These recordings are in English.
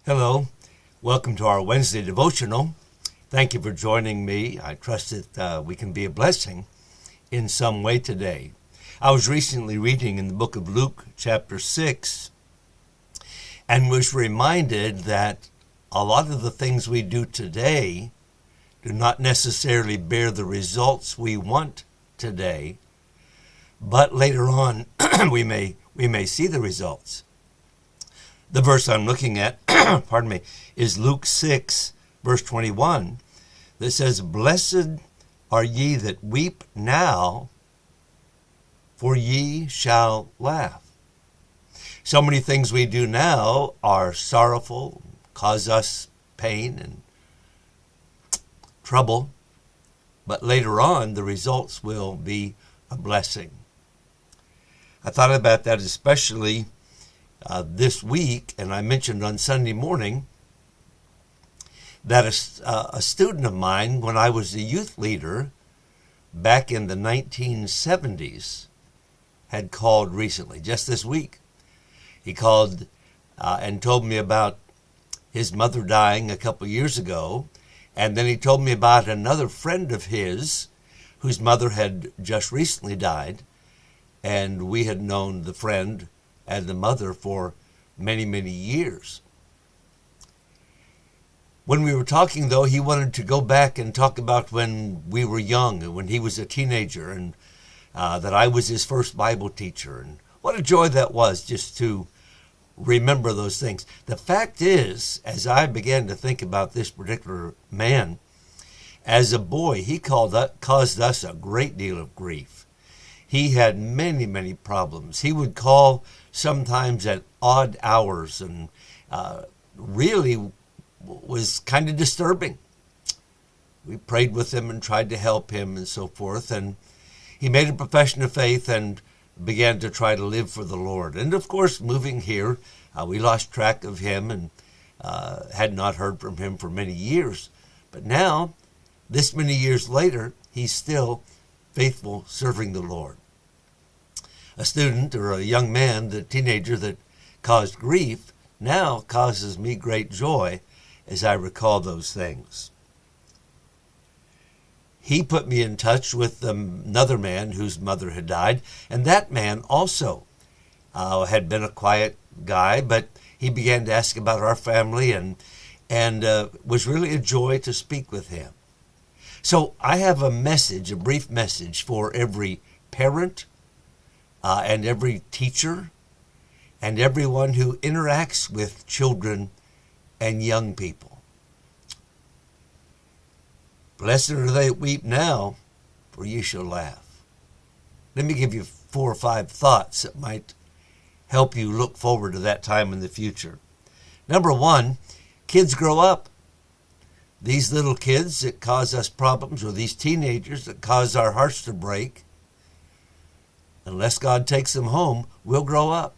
Hello, welcome to our Wednesday devotional. Thank you for joining me. I trust that we can be a blessing in some way today. I was recently reading in the book of Luke, chapter 6, and was reminded that a lot of the things we do today do not necessarily bear the results we want today, but later on we may see the results. The verse I'm looking at, is Luke 6, verse 21, that says, "Blessed are ye that weep now, for ye shall laugh." So many things we do now are sorrowful, cause us pain and trouble, but later on the results will be a blessing. I thought about that especially this week, and I mentioned on Sunday morning that a student of mine, when I was a youth leader back in the 1970s, had called recently, just this week. He called and told me about his mother dying a couple years ago, and then he told me about another friend of his whose mother had just recently died, and we had known the friend and the mother for many, many years. When we were talking, though, he wanted to go back and talk about when we were young and when he was a teenager, and that I was his first Bible teacher. And what a joy that was just to remember those things. The fact is, as I began to think about this particular man, as a boy, he caused us a great deal of grief. He had many, many problems. He would call sometimes at odd hours and really was kind of disturbing. We prayed with him and tried to help him and so forth. And he made a profession of faith and began to try to live for the Lord. And of course, moving here, we lost track of him and had not heard from him for many years. But now, this many years later, he's still faithful serving the Lord. A student or a young man, the teenager that caused grief, now causes me great joy as I recall those things. He put me in touch with another man whose mother had died, and that man also had been a quiet guy, but he began to ask about our family and was really a joy to speak with him. So I have a message, a brief message for every parent and every teacher and everyone who interacts with children and young people. Blessed are they that weep now, for ye shall laugh. Let me give you 4 or 5 thoughts that might help you look forward to that time in the future. Number 1, kids grow up. These little kids that cause us problems, or these teenagers that cause our hearts to break, unless God takes them home, will grow up.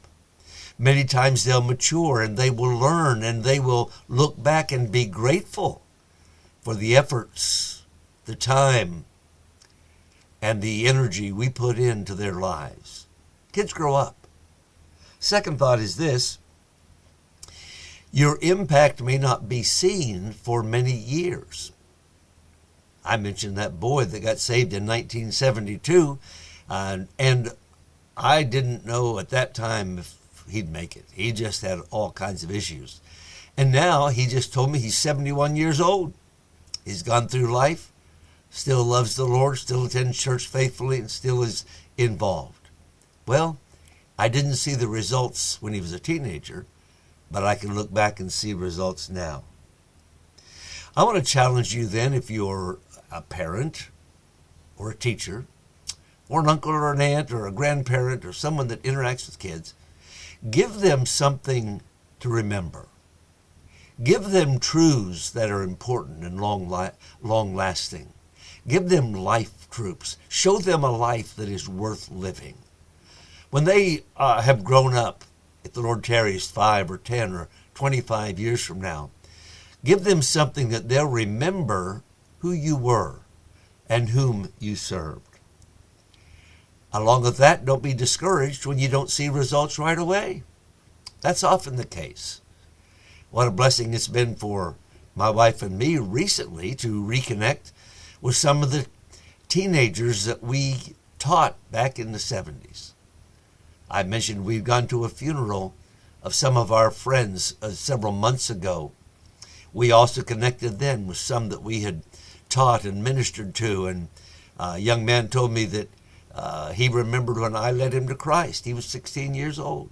Many times they'll mature and they will learn and they will look back and be grateful for the efforts, the time, and the energy we put into their lives. Kids grow up. Second thought is this: your impact may not be seen for many years. I mentioned that boy that got saved in 1972, and I didn't know at that time if he'd make it. He just had all kinds of issues. And now he just told me he's 71 years old. He's gone through life, still loves the Lord, still attends church faithfully, and still is involved. Well, I didn't see the results when he was a teenager, but I can look back and see results now. I want to challenge you then, if you're a parent or a teacher or an uncle or an aunt or a grandparent or someone that interacts with kids, give them something to remember. Give them truths that are important and long-lasting. Give them life truths. Show them a life that is worth living. When they have grown up, if the Lord tarries 5 or 10 or 25 years from now, give them something that they'll remember who you were and whom you served. Along with that, don't be discouraged when you don't see results right away. That's often the case. What a blessing it's been for my wife and me recently to reconnect with some of the teenagers that we taught back in the 70s. I mentioned we've gone to a funeral of some of our friends several months ago. We also connected then with some that we had taught and ministered to, and a young man told me that he remembered when I led him to Christ. He was 16 years old.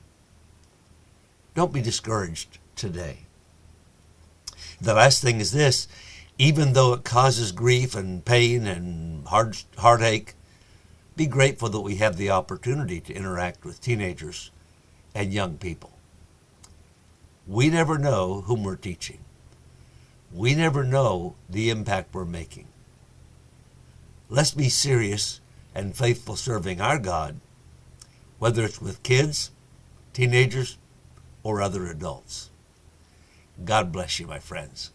Don't be discouraged today. The last thing is this: even though it causes grief and pain and heartache, be grateful that we have the opportunity to interact with teenagers and young people. We never know whom we're teaching. We never know the impact we're making. Let's be serious and faithful serving our God, whether it's with kids, teenagers, or other adults. God bless you, my friends.